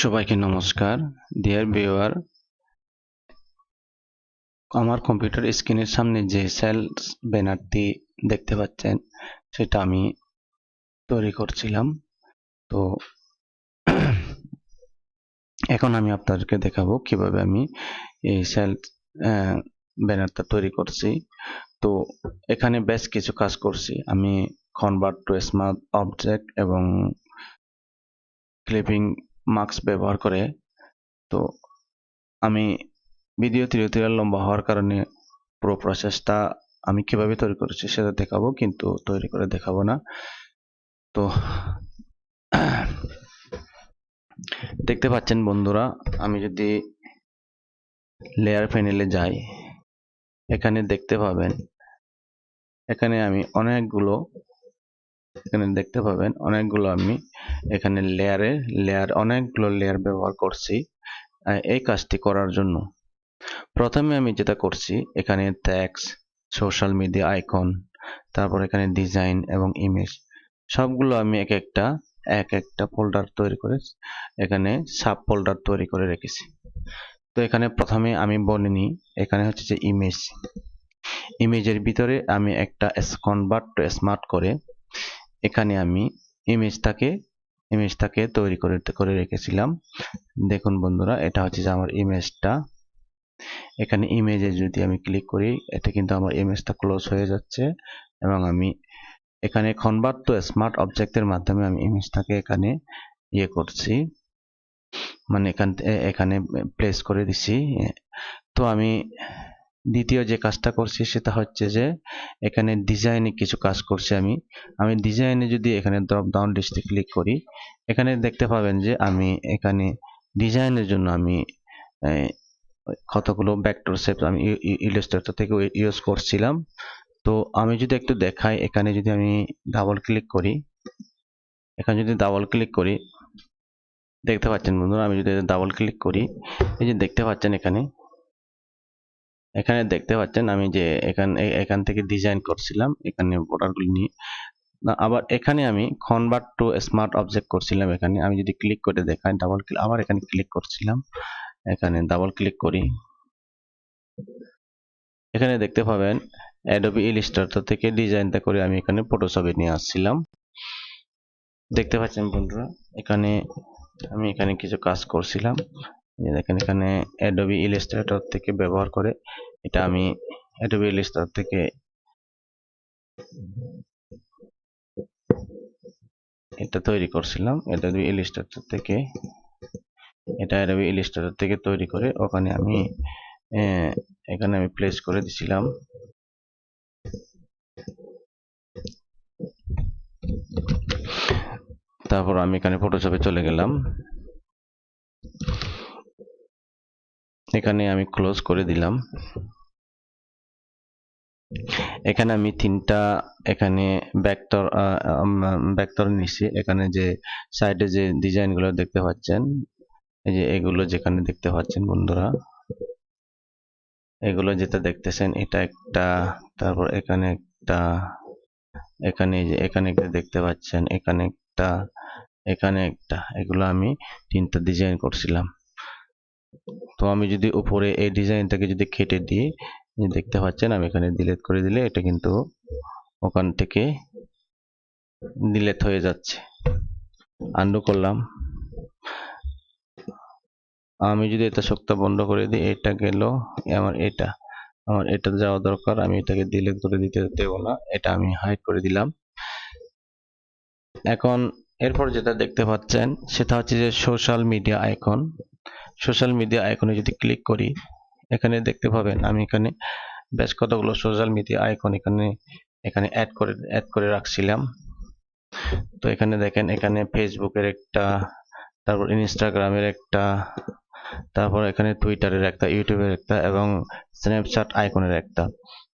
সবাইকে নমস্কার। Dear viewer, আমার কম্পিউটার স্ক্রিনের সামনে যে সেলস ব্যানারটি দেখতে পাচ্ছেন সেটা আমি তৈরি করছিলাম। তো এখন আমি আপনাদেরকে দেখাবো কিভাবে আমি এই সেলস ব্যানারটা তৈরি করছি। তো এখানে বেশ কিছু কাজ করছি আমি, কনভার্ট টু স্মার্ট অবজেক্ট এবং ক্লিপিং মার্কস ব্যবহার করে। তো আমি ভিডিও ধীরে লম্বা হওয়ার কারণে পুরো প্রসেসটা আমি কিভাবে তৈরি করেছি সেটা দেখাবো, কিন্তু তৈরি করে দেখাবো না। তো দেখতে পাচ্ছেন বন্ধুরা, আমি যদি লেয়ার প্যানেলে যাই, এখানে দেখতে পাবেন এখানে আমি অনেকগুলো আমি এখানে অনেকগুলো লেয়ার ব্যবহার করছি এই কাজটি করার জন্য। প্রথমে আমি যেটা করছি, এখানে টেক্সট, সোশ্যাল মিডিয়া আইকন, তারপর এখানে ডিজাইন এবং ইমেজ সবগুলো আমি এক একটা ফোল্ডার তৈরি করে এখানে সাব ফোল্ডার তৈরি করে রেখেছি। তো এখানে প্রথমে আমি বলে নিই, এখানে হচ্ছে যে ইমেজের ভিতরে আমি একটা কনভার্ট টু স্মার্ট করে এখানে আমি ইমেজটাকে তৈরি করে রেখেছিলাম। দেখুন বন্ধুরা, এটা হচ্ছে যে আমার ইমেজটা। এখানে ইমেজে যদি আমি ক্লিক করি, এটা কিন্তু আমার ইমেজটা ক্লোজ হয়ে যাচ্ছে এবং আমি এখানে কনভার্ট টু স্মার্ট অবজেক্টের মাধ্যমে আমি ইমেজটাকে এখানে করছি, মানে এখানে প্লেস করে দিছি। তো আমি দ্বিতীয় যে কাজটা করছি সেটা হচ্ছে যে এখানে ডিজাইনে কিছু কাজ করছি আমি ডিজাইনে যদি এখানে ড্রপ ডাউন লিস্টে ক্লিক করি, এখানে দেখতে পাবেন যে আমি এখানে ডিজাইনের জন্য আমি কতগুলো ভেক্টর শেপ আমি ইলাস্ট্রেটর থেকে ইউজ করছিলাম। তো আমি যদি একটু দেখাই, এখানে যদি আমি ডাবল ক্লিক করি, দেখতে পাচ্ছেন বন্ধুরা, আমি যদি ডাবল ক্লিক করি, এই যে দেখতে পাচ্ছেন এখানে দেখতে পাচ্ছেন আমি যে এখান থেকে ডিজাইন করছিলাম এখানে বর্ডারগুলো নিয়ে। আবার এখানে আমি কনভার্ট টু স্মার্ট অবজেক্ট করছিলাম। এখানে আমি যদি ক্লিক করে দেখাই, আবার এখানে ক্লিক করছিলাম, এখানে ডাবল ক্লিক করি, এখানে দেখতে পাবেন অ্যাডোবি ইলাস্ট্রেটর থেকে ডিজাইনটা করে আমি এখানে ফটোশপে নিয়ে আসছিলাম। দেখতে পাচ্ছেন বন্ধুরা, আমি এখানে কিছু কাজ করছিলাম। দেখেন এখানে অ্যাডোবি ইলাস্ট্রেটর থেকে ব্যবহার করে এটা আমি অ্যাডোবি ইলাস্ট্রেটর থেকে এটা তৈরি করছিলাম। অ্যাডোবি ইলাস্ট্রেটর থেকে তৈরি করে ওখানে আমি এখানে আমি প্লেস করে দিছিলাম। তারপর আমি এখানে ফটোশপে চলে গেলাম, এখানে আমি ক্লোজ করে দিলাম। এখানে আমি তিনটা ভেক্টর নিছি। এখানে যে সাইডে যে ডিজাইনগুলো দেখতে পাচ্ছেন, এই যে এগুলো যেখানে দেখতে পাচ্ছেন বন্ধুরা, এগুলো যেটা দেখতেছেন এটা একটা, তারপর এখানে একটা, এখানে একটা দেখতে পাচ্ছেন, এখানে একটা, এগুলো আমি তিনটা ডিজাইন করছিলাম। তো আমি যদি উপরে এই ডিজাইনটাকে যদি কেটে দিই, দেখতে পাচ্ছেন আমি এখানে ডিলিট করে দিলে এটা কিন্তু ওখান থেকে ডিলিট হয়ে যাচ্ছে। আনডু করলাম, আমি যদি এটা শক্ত বন্ধ করে দিই, এটা গেল, আমার এটা যাওয়া দরকার, আমি এটাকে ডিলিট করে দিতে দেব না, এটা আমি হাইড করে দিলাম। এখন এরপর যেটা দেখতে পাচ্ছেন সেটা হচ্ছে যে সোশ্যাল মিডিয়া আইকনে যদি ক্লিক করি, এখানে দেখতে পাবেন আমি এখানে বেশ কতগুলো সোশ্যাল মিডিয়া আইকন এখানে অ্যাড করে রাখছিলাম। তো এখানে দেখেন, এখানে ফেসবুকের একটা, তারপর ইনস্টাগ্রামের একটা, তারপর এখানে টুইটারের একটা, ইউটিউবের একটা এবং স্ন্যাপচ্যাট আইকনের একটা।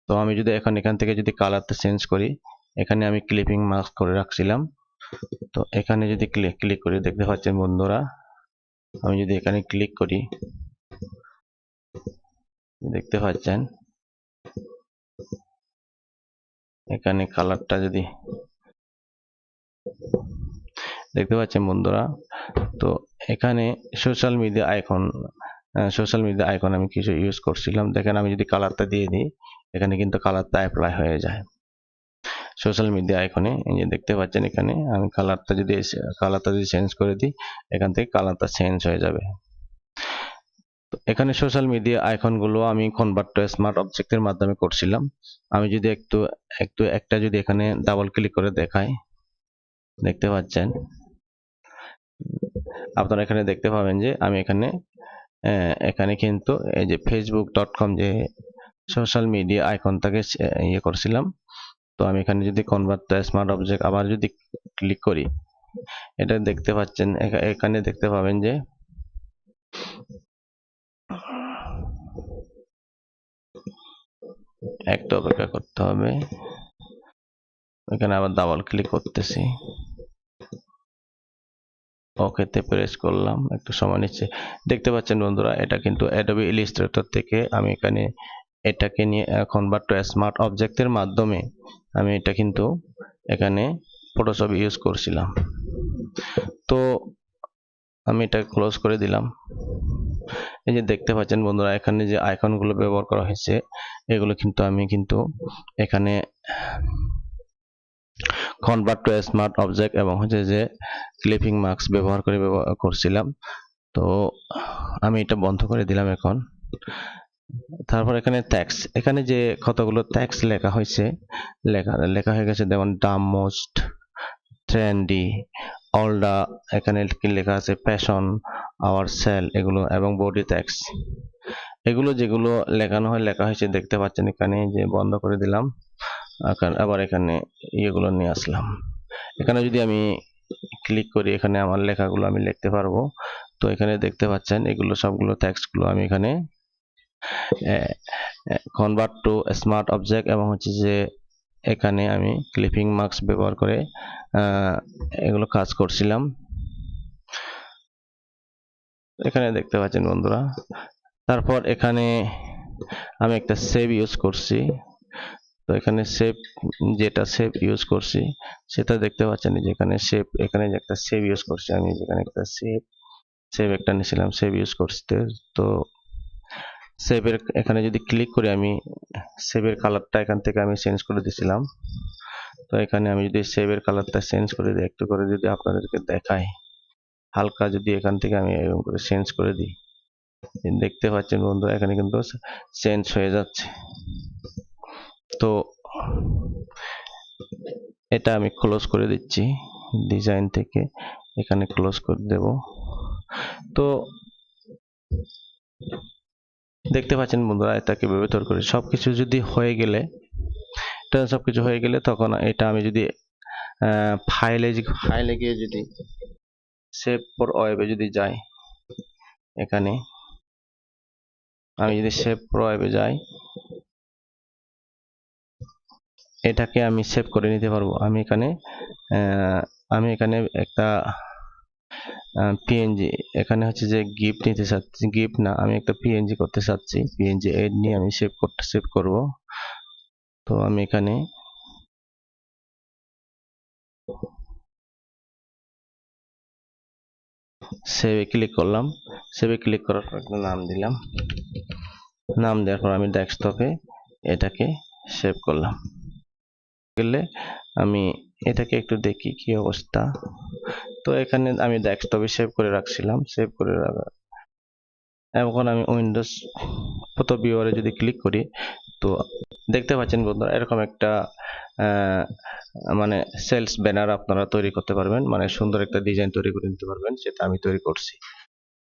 তো আমি যদি এখান থেকে যদি কালারটা চেঞ্জ করি, এখানে আমি ক্লিপিং মাস্ক করে রাখছিলাম। তো এখানে যদি ক্লিক করি, দেখতে পাচ্ছেন বন্ধুরা, আমি যদি এখানে ক্লিক করি, দেখতে পাচ্ছেন এখানে কালারটা যদি দেখতে পাচ্ছেন বন্ধুরা। তো এখানে সোশ্যাল মিডিয়া আইকন আমি কিছু ইউজ করছিলাম। দেখেন আমি যদি কালারটা দিয়ে দিই, এখানে কিন্তু কালারটা অ্যাপ্লাই হয়ে যায় সোশ্যাল মিডিয়া আইকনে। এই যে দেখতে পাচ্ছেন, এখানে আমি কালারটা যদি চেঞ্জ করে দিই, এখান থেকে কালারটা চেঞ্জ হয়ে যাবে। তো এখানে সোশ্যাল মিডিয়া আইকনগুলো আমি কনভার্ট টু স্মার্ট অবজেক্টের মাধ্যমে করছিলাম। আমি যদি একটা যদি এখানে ডাবল ক্লিক করে দেখাই, দেখতে পাচ্ছেন আপনারা এখানে দেখতে পাবেন যে আমি এখানে কিন্তু এই যে facebook.com যে সোশ্যাল মিডিয়া আইকনটাকে ইয়ে করছিলাম। তো আমি এখানে যদি কনভার্ট টু স্মার্ট অবজেক্ট আবার যদি ক্লিক করি, এটা দেখতে পাচ্ছেন, এখানে দেখতে পাবেন যে একটা অপেক্ষা করতে হবে। এখানে আবার ডাবল ক্লিক করতেছি, ওকেতে প্রেস করলাম, একটু সময় নিচ্ছে। দেখতে পাচ্ছেন বন্ধুরা, এটা কিন্তু অ্যাডোবি ইলাস্ট্রেটর থেকে আমি এটাকে নিয়ে কনভার্ট টু স্মার্ট অবজেক্টের মাধ্যমে আমি এটা কিন্তু এখানে ফটোশপ ইউজ করছিলাম। তো আমি এটা ক্লোজ করে দিলাম। এই যে দেখতে পাচ্ছেন বন্ধুরা, এখানে যে আইকনগুলো ব্যবহার করা হয়েছে, এগুলো কিন্তু আমি এখানে কনভার্ট টু স্মার্ট অবজেক্ট এবং হচ্ছে যে ক্লিপিং মার্কস ব্যবহার করছিলাম। তো আমি এটা বন্ধ করে দিলাম এখন। তারপর এখানে ট্যাক্স, এখানে যে কতগুলো ট্যাক্স লেখা হয়েছে, লেখা হয়ে গেছে, যেমন দাম, মোস্ট ট্রেন্ডি, অলডা, এখানে কি লেখা আছে, ফ্যাশন, আওয়ার সেল, এগুলো এবং বডি ট্যাক্স, এগুলো যেগুলো লেখা হয়েছে দেখতে পাচ্ছেন। এখানে যে বন্ধ করে দিলাম, আবার এখানে ইয়েগুলো নিয়ে আসলাম। এখানে যদি আমি ক্লিক করি, এখানে আমার লেখাগুলো আমি লিখতে পারবো। তো এখানে দেখতে পাচ্ছেন এগুলো সবগুলো ট্যাক্সগুলো আমি এখানে কনভার্ট টু স্মার্ট অবজেক্ট এবং হচ্ছে যে এখানে আমি ক্লিপিং মার্কস ব্যবহার করে এগুলো কাজ করছিলাম। এখানে দেখতে পাচ্ছেন বন্ধুরা। তারপর এখানে আমি একটা সেভ ইউজ করছি। তো এখানে যেটা সেভ ইউজ করছি সেটা দেখতে পাচ্ছেন, যে এখানে যে একটা সেভ ইউজ করছি আমি, যেখানে একটা সেভ একটা নিয়েছিলাম, সেভ ইউজ করতে। তো এখানে যদি ক্লিক করি, আমি সেভের কালারটা এখান থেকে আমি চেঞ্জ করে দিয়েছিলাম। তো এখানে আমি যদি সেভের কালারটা চেঞ্জ করে দিই, একটু করে যদি আপনাদেরকে দেখাই, হালকা যদি এখান থেকে আমি এরকম করে চেঞ্জ করে দিই, দেখতে পাচ্ছেন বন্ধুরা এখানে কিন্তু চেঞ্জ হয়ে যাচ্ছে। তো এটা আমি ক্লোজ করে দিচ্ছি, ডিজাইন থেকে এখানে ক্লোজ করে দেব। তো দেখতে পাচ্ছেন বন্ধুরা, এটাকে ব্যবহার করে সবকিছু হয়ে গেলে তখন এটা আমি যদি ফাইলে গিয়ে যদি সেভ ফর ওয়েবে যদি যাই, এখানে আমি যদি সেভ ফর ওয়েবে যাই, এটাকে আমি সেভ করে নিতে পারবো। আমি এখানে একটা পিএনজি, এখানে হচ্ছে যে গিফট নিতে চাচ্ছি, গিফট না, আমি একটা পিএনজি করতে চাচ্ছি, পিএনজি এড নিয়ে আমি সেভ করব। তো আমি এখানে সেভে ক্লিক করলাম, সেভে ক্লিক করার পর একটা নাম দিলাম, নাম দেওয়ার পর আমি ডেস্কটপে এটাকে সেভ করলাম। গেলে আমি এটাকে একটু দেখি কি অবস্থা। তো এখানে আমি ডেস্কটপে সেভ করে রাখছিলাম, এখন আমি উইন্ডোজ ফটো ভিউয়ারে যদি ক্লিক করি, তো দেখতে পাচ্ছেন বন্ধুরা এরকম একটা মানে সেলস ব্যানার আপনারা তৈরি করতে পারবেন, মানে সুন্দর একটা ডিজাইন তৈরি করে নিতে পারবেন, সেটা আমি তৈরি করছি।